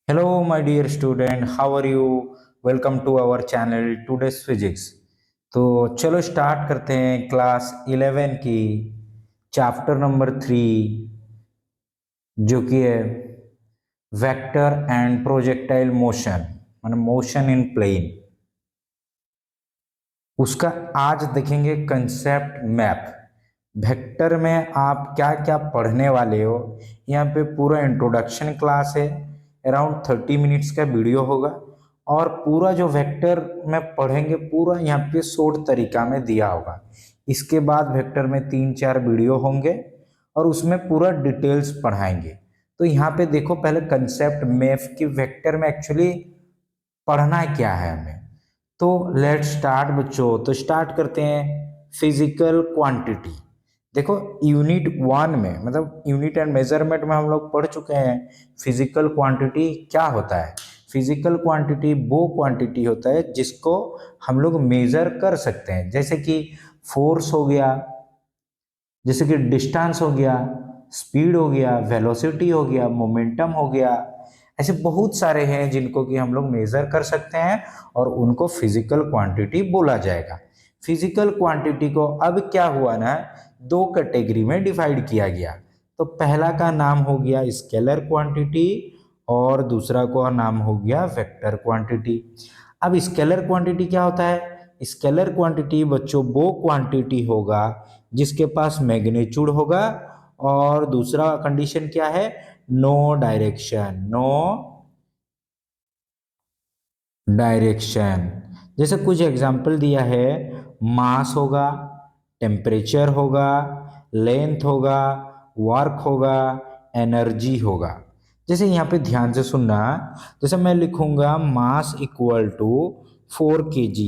Hello, my dear student. How are you? Welcome to our channel Today's Physics. तो चलो start करते हैं class 11 की चैप्टर नंबर 3 जो कि है वेक्टर एंड प्रोजेक्टाइल मोशन माने मोशन इन प्लेन। उसका आज देखेंगे कंसेप्ट मैप। वेक्टर में आप क्या क्या पढ़ने वाले हो, यहाँ पे पूरा इंट्रोडक्शन क्लास है। अराउंड 30 मिनट्स का वीडियो होगा और पूरा जो वेक्टर में पढ़ेंगे पूरा यहाँ पे शॉर्ट तरीका में दिया होगा। इसके बाद वेक्टर में 3-4 वीडियो होंगे और उसमें पूरा डिटेल्स पढ़ाएंगे। तो यहाँ पे देखो पहले कंसेप्ट मैप की वेक्टर में एक्चुअली पढ़ना क्या है हमें। तो लेट स्टार्ट बच्चों। तो स्टार्ट करते हैं फिजिकल क्वांटिटी। देखो यूनिट 1 में मतलब यूनिट एंड मेजरमेंट में हम लोग पढ़ चुके हैं फिजिकल क्वांटिटी क्या होता है। फिजिकल क्वांटिटी वो क्वांटिटी होता है जिसको हम लोग मेजर कर सकते हैं, जैसे कि फोर्स हो गया, जैसे कि डिस्टेंस हो गया, स्पीड हो गया, वेलोसिटी हो गया, मोमेंटम हो गया। ऐसे बहुत सारे हैं जिनको कि हम लोग मेजर कर सकते हैं और उनको फिजिकल क्वांटिटी बोला जाएगा। फिजिकल क्वांटिटी को अब क्या हुआ ना, दो कैटेगरी में डिवाइड किया गया। तो पहला का नाम हो गया स्केलर क्वांटिटी और दूसरा का नाम हो गया वेक्टर क्वांटिटी। अब स्केलर क्वांटिटी क्या होता है? स्केलर क्वांटिटी बच्चों वो क्वांटिटी होगा जिसके पास मैग्नीट्यूड होगा और दूसरा कंडीशन क्या है, नो डायरेक्शन। नो डायरेक्शन जैसे कुछ एग्जांपल दिया है, मास होगा, टेम्परेचर होगा, लेंथ होगा, वर्क होगा, एनर्जी होगा। जैसे यहाँ पे ध्यान से सुनना, जैसे मैं लिखूंगा mass equal to 4 kg,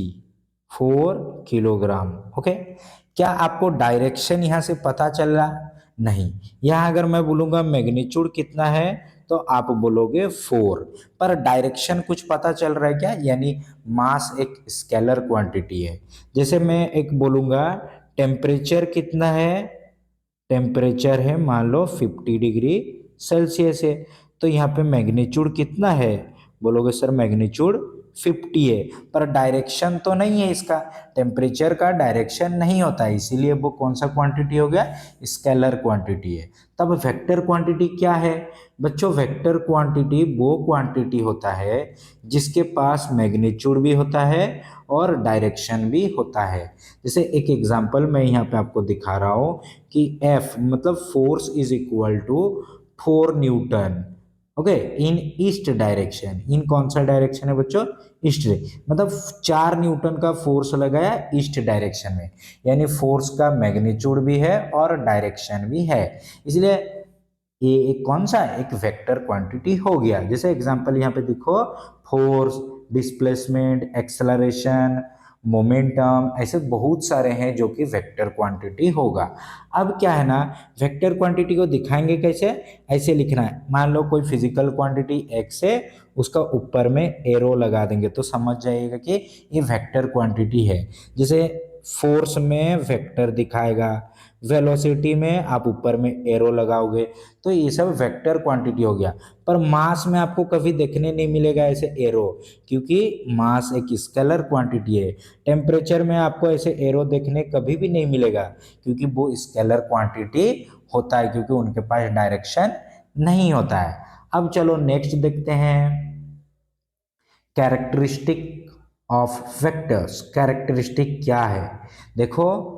4 kilogram. Okay, क्या आपको डायरेक्शन यहाँ से पता चल रहा? नहीं। यहाँ अगर मैं बोलूंगा मैग्नीट्यूड कितना है तो आप बोलोगे 4, पर डायरेक्शन कुछ पता चल रहा है क्या? यानी मास एक स्केलर क्वांटिटी है। जैसे मैं एक बोलूंगा टेम्परेचर कितना है, टेम्परेचर है मान लो 50 डिग्री सेल्सियस है, तो यहाँ पे मैग्नीट्यूड कितना है? बोलोगे सर मैग्नीट्यूड 50 है, पर डायरेक्शन तो नहीं है इसका। टेम्परेचर का डायरेक्शन नहीं होता है, इसीलिए वो कौन सा क्वांटिटी हो गया? स्केलर क्वांटिटी है। तब वेक्टर क्वांटिटी क्या है बच्चों? वेक्टर क्वांटिटी वो क्वांटिटी होता है जिसके पास मैग्नीट्यूड भी होता है और डायरेक्शन भी होता है। जैसे एक एग्जांपल मैं यहाँ पे आपको दिखा रहा हूँ कि F मतलब force is equal to 4 newton. Okay, in east direction. In कौन सा डायरेक्शन है बच्चों? ईस्ट। मतलब 4 न्यूटन का फोर्स लगाया ईस्ट डायरेक्शन में, यानी फोर्स का मैग्नीट्यूड भी है और डायरेक्शन भी है, इसलिए ये एक कौन सा एक वेक्टर क्वांटिटी हो गया। जैसे एग्जांपल यहाँ पे देखो, फोर्स, डिस्प्लेसमेंट, एक्सेलरेशन, मोमेंटम, ऐसे बहुत सारे हैं जो कि वेक्टर क्वांटिटी होगा। अब क्या है ना, वेक्टर क्वांटिटी को दिखाएंगे कैसे? ऐसे लिखना है, मान लो कोई फिजिकल क्वांटिटी एक्स है, उसका ऊपर में एरो लगा देंगे तो समझ जाइएगा कि ये वेक्टर क्वांटिटी है। जैसे फोर्स में वेक्टर दिखाएगा, वेलोसिटी में आप ऊपर में एरो लगाओगे, तो ये सब वेक्टर क्वांटिटी हो गया। पर मास में आपको कभी देखने नहीं मिलेगा ऐसे एरो, क्योंकि मास एक स्केलर क्वांटिटी है। टेम्परेचर में आपको ऐसे एरो देखने कभी भी नहीं मिलेगा, क्योंकि वो स्केलर क्वांटिटी होता है, क्योंकि उनके पास डायरेक्शन नहीं होता है। अब चलो नेक्स्ट देखते हैं कैरेक्टरिस्टिक ऑफ वेक्टर्स। कैरेक्टरिस्टिक क्या है? देखो,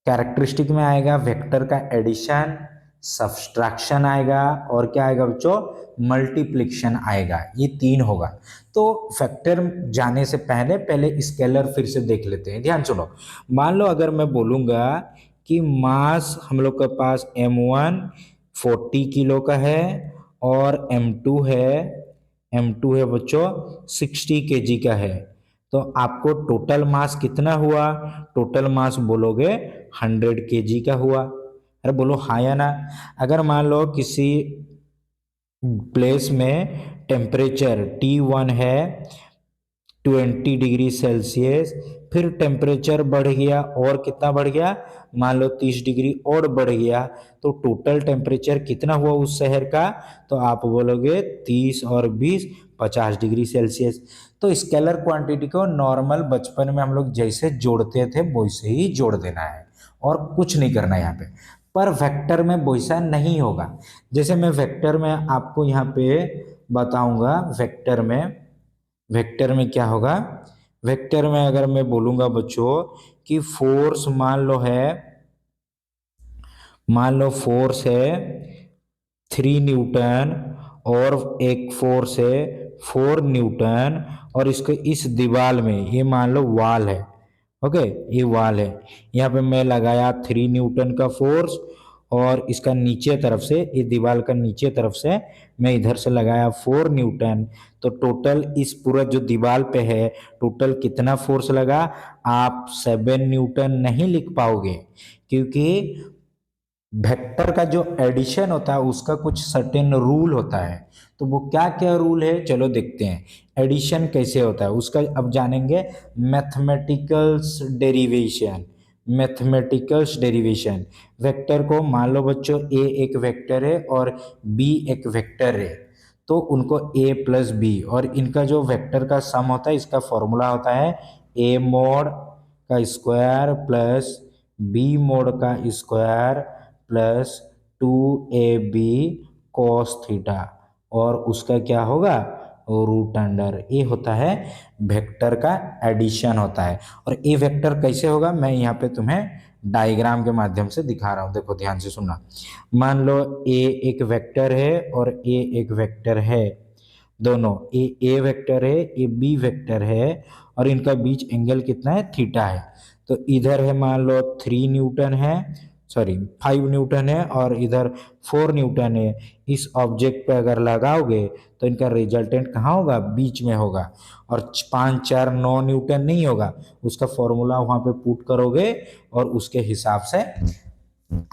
कैरेक्टरिस्टिक में आएगा वेक्टर का एडिशन, सब्सट्रैक्शन आएगा और क्या आएगा बच्चों? मल्टीप्लिकेशन आएगा। ये 3 होगा। तो वेक्टर जाने से पहले पहले स्केलर फिर से देख लेते हैं, ध्यान सुनो। मान लो अगर मैं बोलूंगा कि मास हम लोग के पास M1 40 किलो का है और M2 है, M2 है बच्चों 60 केजी का है, तो आपको टोटल मास कितना हुआ? टोटल मास बोलोगे 100 केजी का हुआ। अरे बोलो हाँ या ना। अगर मान लो किसी प्लेस में टेम्परेचर T1 है 20 डिग्री सेल्सियस, फिर टेम्परेचर बढ़ गया और कितना बढ़ गया, मान लो 30 डिग्री और बढ़ गया, तो टोटल टेम्परेचर कितना हुआ उस शहर का, तो आप बोलोगे 30 और 20 50 डिग्री सेल्सियस। तो स्केलर क्वांटिटी को नॉर्मल बचपन में हम लोग जैसे जोड़ते थे वैसे ही जोड़ देना है और कुछ नहीं करना है यहाँ पे। पर वेक्टर में वैसा नहीं होगा। जैसे मैं वेक्टर में आपको यहाँ पे बताऊंगा, वेक्टर में क्या होगा। वेक्टर में अगर मैं बोलूंगा बच्चों कि फोर्स मान लो फोर्स है 3 न्यूटन और एक फोर्स है 4 न्यूटन, और इसको इस दीवार में ये मान लो वाल है, ओके, ये वाल है, यहाँ पे मैं लगाया 3 न्यूटन का फोर्स, और इसका नीचे तरफ से, ये दीवार का नीचे तरफ से मैं इधर से लगाया 4 न्यूटन। तो टोटल इस पूरा जो दीवार पे है टोटल कितना फोर्स लगा, आप 7 न्यूटन नहीं लिख पाओगे, क्योंकि वेक्टर का जो एडिशन होता है उसका कुछ सर्टेन रूल होता है। तो वो क्या क्या रूल है, चलो देखते हैं एडिशन कैसे होता है उसका अब जानेंगे। मैथमेटिकल्स डेरिवेशन वेक्टर को मान लो बच्चों ए एक वेक्टर है और बी एक वेक्टर है, तो उनको ए प्लस बी और इनका जो वेक्टर का सम होता है इसका फॉर्मूला होता है ए मोड का स्क्वायर प्लस बी मोड का square plus 2ab cos theta, और उसका क्या होगा, रूट अंडर। ये होता है वेक्टर का एडिशन होता है। और ये वेक्टर कैसे होगा मैं यहाँ पे तुम्हें डायग्राम के माध्यम से दिखा रहा हूँ, देखो ध्यान से सुनना। मान लो ए एक वेक्टर है और ए एक वेक्टर है, दोनों ए वेक्टर है ए बी वेक्टर है, और इनका बीच एंगल कितना है, थीटा है। तो इधर है मान लो 3 न्यूटन है, सॉरी 5 न्यूटन है, और इधर 4 न्यूटन है। इस ऑब्जेक्ट पे अगर लगाओगे तो इनका रिजल्टेंट कहाँ होगा, बीच में होगा, और 5 4 9 न्यूटन नहीं होगा, उसका फॉर्मूला वहां पे पुट करोगे और उसके हिसाब से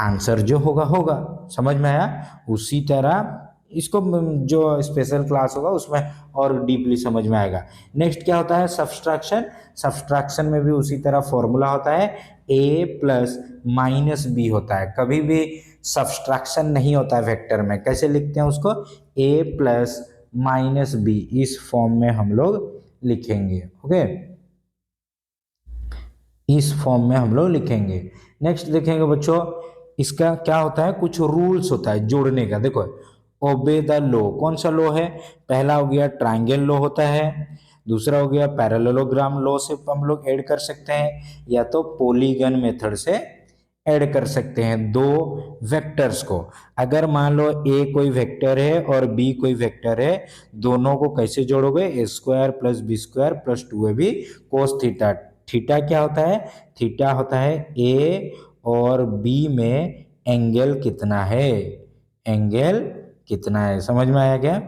आंसर जो होगा होगा। समझ में आया। उसी तरह इसको जो स्पेशल क्लास होगा उसमें और डीपली समझ में आएगा। नेक्स्ट क्या होता है, सब्सट्रैक्शन। सब्सट्रैक्शन में भी उसी तरह फॉर्मूला होता है ए प्लस माइनस बी होता है। कभी भी सब्सट्रैक्शन नहीं होता है वेक्टर में, कैसे लिखते हैं उसको, ए प्लस माइनस बी, इस फॉर्म में हम लोग लिखेंगे, ओके, इस फॉर्म में हम लोग लिखेंगे। नेक्स्ट देखेंगे बच्चों, इसका क्या होता है, कुछ रूल्स होता है जोड़ने का। देखो ओबे द लॉ, कौन सा लॉ है, पहला हो गया ट्रायंगल लॉ होता है, दूसरा हो गया पैरेललोग्राम लॉ से हम लोग ऐड कर सकते हैं, या तो पॉलीगन मेथड से ऐड कर सकते हैं दो वेक्टर्स को। अगर मान लो ए कोई वेक्टर है और बी कोई वेक्टर है, दोनों को कैसे जोड़ोगे, A square plus B square plus 2ab cos theta. Theta क्या होता है, थीटा होता है ए और बी में एंगल कितना है, एंगल कितना है, समझ में आया क्या,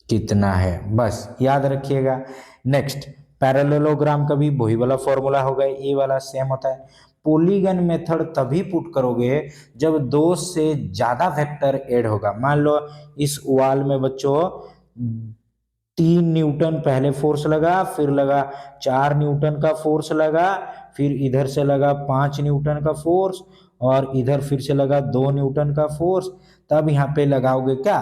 कितना है, बस याद रखिएगा। नेक्स्ट पैरेललोग्राम का भी वही वाला फॉर्मूला होगा, ये वाला सेम होता है। पॉलीगन मेथड तभी पुट करोगे जब दो से ज्यादा वेक्टर ऐड होगा। मान लो इस वाल में बच्चों 3 न्यूटन पहले फोर्स लगा, फिर लगा 4 न्यूटन का फोर्स लगा, फिर इधर से लगा 5 न्यूटन का फोर्स, और इधर फिर से लगा 2 न्यूटन का फोर्स। तब यहाँ पे लगाओगे क्या,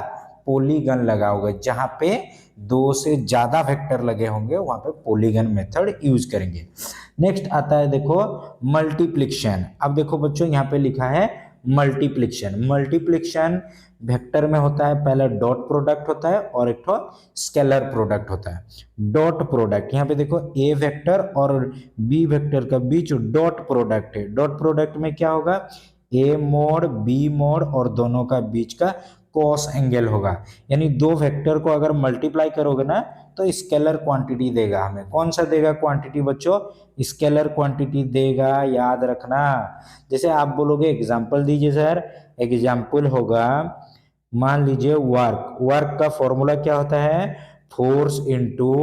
पॉलीगन लगाओगे। जहां पे दो से ज्यादा वेक्टर लगे होंगे वहां पे पॉलीगन मेथड यूज करेंगे। नेक्स्ट आता है देखो मल्टीप्लिकेशन। अब देखो बच्चों यहाँ पे लिखा है मल्टीप्लिकेशन। मल्टीप्लिकेशन वेक्टर में होता है, पहला डॉट प्रोडक्ट होता है और एक तो स्केलर प्रोडक्ट होता है। डॉट प्रोडक्ट यहाँ पे देखो ए वेक्टर और बी वेक्टर का बीच डॉट प्रोडक्ट है। डॉट प्रोडक्ट में क्या होगा, ए मोड बी मोड और दोनों का बीच का कॉस एंगल होगा। यानी दो वेक्टर को अगर मल्टीप्लाई करोगे ना तो स्केलर क्वांटिटी देगा हमें। कौन सा देगा क्वांटिटी बच्चों, स्केलर क्वांटिटी देगा, याद रखना। जैसे आप बोलोगे एग्जांपल दीजिए सर, एग्जांपल होगा मान लीजिए वर्क। वर्क का फॉर्मूला क्या होता है, force into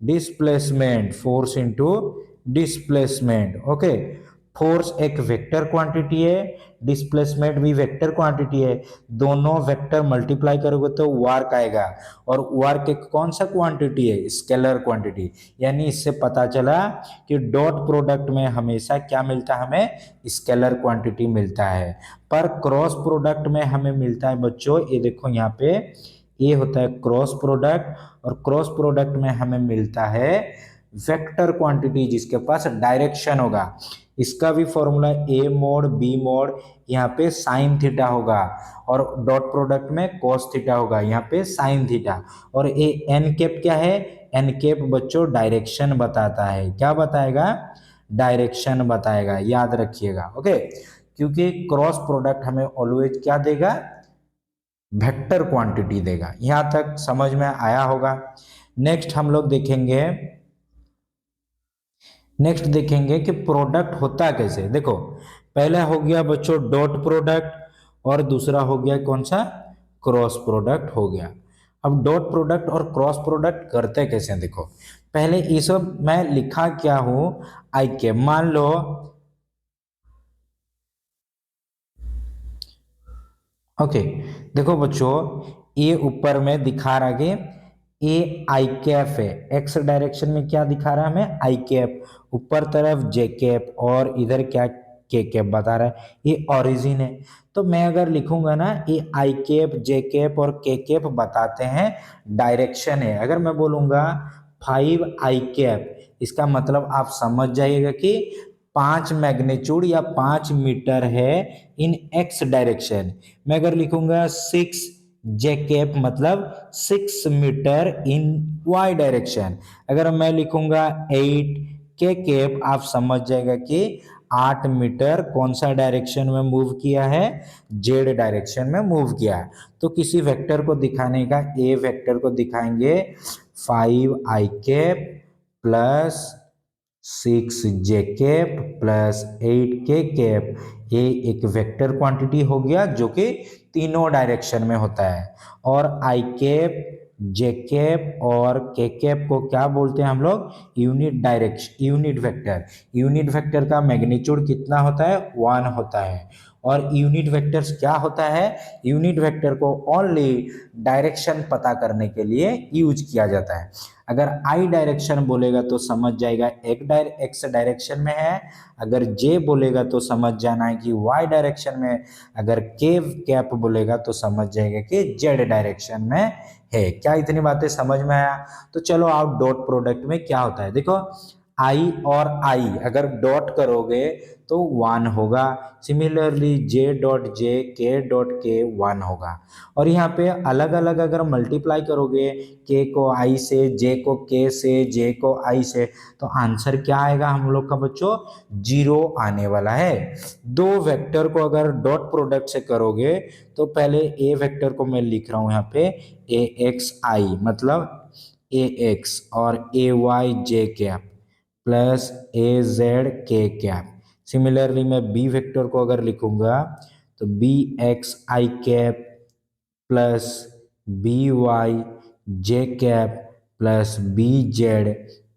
displacement, force into displacement, okay. Force एक वेक्टर क्वांटिटी है, डिस्प्लेसमेंट भी वेक्टर क्वांटिटी है, दोनों वेक्टर मल्टीप्लाई करोगे तो वर्क आएगा, और वर्क एक कौन सा क्वांटिटी है, स्केलर क्वांटिटी। यानी इससे पता चला कि डॉट प्रोडक्ट में हमेशा क्या मिलता है, हमें स्केलर क्वांटिटी मिलता है, पर क्रॉस प्रोडक्ट में हमें मिलता है बच्चों, ये देखो यहाँ पे ये होता है क्रॉस प्रोडक्ट, और क्रॉस प्रोडक्ट में हमें मिलता है वेक्टर क्वांटिटी जिसके पास डायरेक्शन होगा। इसका भी फॉर्मूला ए मोड बी मोड, यहाँ पे साइन थीटा होगा, और डॉट प्रोडक्ट में कॉस थीटा होगा, यहाँ पे साइन थीटा। और ए एन कैप क्या है, एन कैप बच्चों डायरेक्शन बताता है, क्या बताएगा, डायरेक्शन बताएगा, याद रखिएगा। ओके, क्योंकि क्रॉस प्रोडक्ट हमें ऑलवेज क्या देगा, वेक्टर क्वांटिटी देगा। यहां तक समझ में आया होगा। नेक्स्ट हम लोग देखेंगे, कि प्रोडक्ट होता कैसे। देखो पहला हो गया बच्चों डॉट प्रोडक्ट, और दूसरा हो गया कौन सा, क्रॉस प्रोडक्ट हो गया। अब डॉट प्रोडक्ट और क्रॉस प्रोडक्ट करते कैसे हैं, देखो पहले ये सब मैं लिखा क्या हूं, आई के, मान लो ओके, देखो बच्चों ये ऊपर में दिखा रहा है, ए आई कैप है, एक्स डायरेक्शन में क्या दिखा रहा है हमें, आई कैप, ऊपर तरफ जे कैप, और इधर क्या के कैप बता रहा है, ये ओरिजिन है। तो मैं अगर लिखूंगा ना, ये आई कैप जे कैप और के कैप बताते हैं डायरेक्शन है। अगर मैं बोलूंगा 5 आई कैप, इसका मतलब आप समझ जाइएगा कि 5 मैग्नीट्यूड या 5 मीटर है इन एक्स डायरेक्शन। मैं अगर लिखूंगा 6 जे कैप मतलब 6 मीटर इन वाई डायरेक्शन। अगर मैं लिखूंगा 8 के कैप, आप समझ जाएगा कि 8 मीटर कौन सा डायरेक्शन में मूव किया है, जेड डायरेक्शन में मूव किया है। तो किसी वेक्टर को दिखाने का, ए वेक्टर को दिखाएंगे 5 आई कैप प्लस 6 जे कैप प्लस 8 के कैप, ये एक वेक्टर क्वांटिटी हो गया जो कि तीनों डायरेक्शन में होता है। और आई कैप जे कैप और के कैप को क्या बोलते हैं हम लोग, unit direction, unit vector. Unit vector का मैग्नीट्यूड कितना होता है, 1 होता है। और यूनिट वेक्टर्स क्या होता है, यूनिट वेक्टर को ओनली डायरेक्शन पता करने के लिए यूज किया जाता है। अगर आई डायरेक्शन बोलेगा तो समझ जाएगा एक्स डायरेक्शन में है, अगर जे बोलेगा तो समझ जाना है कि वाई डायरेक्शन में, अगर के कैप बोलेगा तो समझ जाएगा कि जेड डायरेक्शन में है। क्या इतनी बातें समझ में आया। तो चलो आप डॉट प्रोडक्ट में क्या होता है, देखो आई और आई अगर डॉट करोगे तो 1 होगा, सिमिलरली जे डॉट जे, के डॉट के 1 होगा। और यहाँ पे अलग अलग अगर मल्टीप्लाई करोगे, के को आई से, जे को के से, जे को आई से, तो आंसर क्या आएगा हम लोग का बच्चों, 0 आने वाला है। दो वेक्टर को अगर डॉट प्रोडक्ट से करोगे तो पहले ए वेक्टर को मैं लिख रहा हूं यहाँ पे ए एक्स आई, मतलब ए एक्स, और ए वाई जे कैप प्लस ए जेड के कैप। सिमिलरली मैं बी वेक्टर को अगर लिखूंगा तो बी एक्स आई कैप प्लस बी वाई जे कैप प्लस बी जेड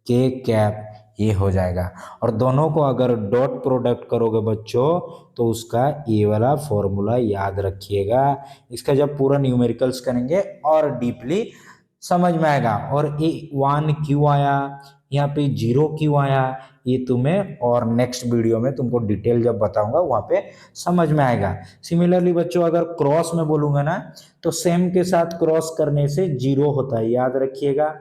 के कैप, ये हो जाएगा। और दोनों को अगर डॉट प्रोडक्ट करोगे बच्चों तो उसका ये वाला फॉर्मूला याद रखिएगा। इसका जब पूरा न्यूमेरिकल्स करेंगे और डीपली समझ में आएगा। और ये 1 क्यों आया, यहाँ पे 0 क्यों आया, ये तुम्हें और नेक्स्ट वीडियो में तुमको डिटेल जब बताऊंगा वहां पे समझ में आएगा। सिमिलरली बच्चों अगर क्रॉस में बोलूंगा ना तो सेम के साथ क्रॉस करने से 0 होता है, याद रखिएगा।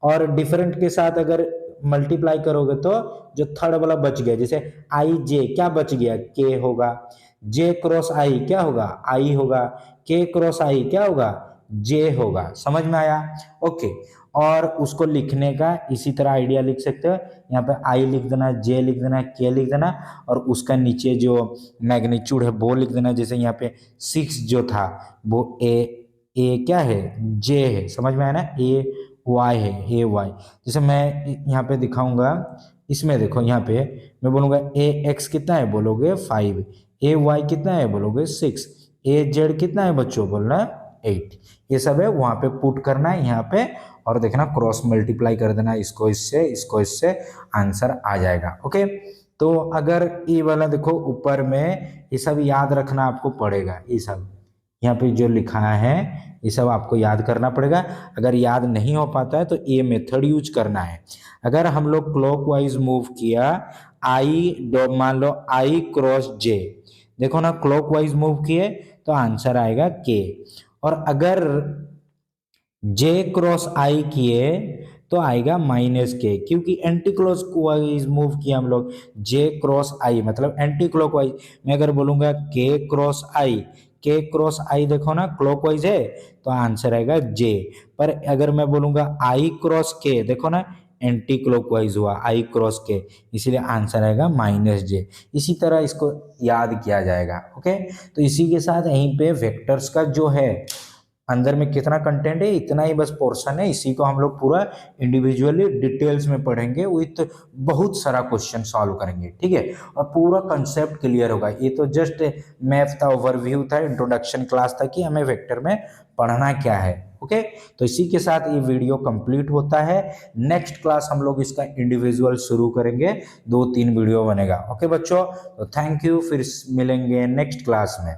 और डिफरेंट के साथ अगर मल्टीप्लाई करोगे तो जो थर्ड वाला बच गया, जैसे आई जे क्या बच गया, के होगा, जे क्रॉस आई क्या होगा, आई होगा, के क्रॉस आई क्या होगा, जे होगा। समझ में आया। ओके, और उसको लिखने का इसी तरह आइडिया लिख सकते हो, यहाँ पे आई लिख देना, जे लिख देना, के लिख देना, और उसका नीचे जो मैग्नीट्यूड है वो लिख देना। जैसे यहाँ पे 6 जो था वो ए क्या है, जे है, समझ में आया ना, ए वाई है, ए वाई। जैसे मैं यहाँ पे दिखाऊंगा, इसमें देखो यहाँ पे मैं बोलूंगा ए एक्स कितना है, बोलोगे 5, ए वाई कितना है, बोलोगे 6, ए जेड कितना है बच्चों, बोलना 8। ये सब है वहां पे पुट करना है यहाँ पे, और देखना क्रॉस मल्टीप्लाई कर देना, इसको इससे, इसको इससे, आंसर आ जाएगा। ओके, तो अगर ये वाला देखो ऊपर में ये सब याद रखना आपको पड़ेगा, ये सब यहाँ पे जो लिखा है ये सब आपको याद करना पड़ेगा। अगर याद नहीं हो पाता है तो ये मेथड यूज करना है। अगर हम लोग क्लॉकवाइज मूव किया मान लो आई क्रॉस जे, देखो ना क्लॉकवाइज मूव किए तो आंसर आएगा के। और अगर जे क्रॉस आई किए तो आएगा माइनस के, क्योंकि एंटी क्लॉकवाइज मूव किया हम लोग। जे क्रॉस आई मतलब एंटी क्लॉकवाइज। मैं अगर बोलूंगा के क्रॉस आई देखो ना क्लॉकवाइज है तो आंसर आएगा जे। पर अगर मैं बोलूंगा आई क्रॉस के, देखो ना एंटी क्लॉकवाइज हुआ आई क्रॉस के, इसीलिए आंसर आएगा माइनस जे। इसी तरह इसको याद किया जाएगा। ओके, तो इसी के साथ यहीं पे वेक्टर्स का जो है अंदर में कितना कंटेंट है इतना ही बस पोर्शन है, इसी को हम लोग पूरा इंडिविजुअली डिटेल्स में पढ़ेंगे, विथ बहुत सारा क्वेश्चन सॉल्व करेंगे, ठीक है। और पूरा कंसेप्ट क्लियर होगा। ये तो जस्ट मैथ था, ओवरव्यू था, इंट्रोडक्शन क्लास था कि हमें वेक्टर में पढ़ना क्या है। ओके, तो इसी के साथ ये वीडियो कंप्लीट होता है। नेक्स्ट क्लास हम लोग इसका इंडिविजुअल शुरू करेंगे, 2-3 वीडियो बनेगा। ओके बच्चों, तो थैंक यू, फिर मिलेंगे नेक्स्ट क्लास में।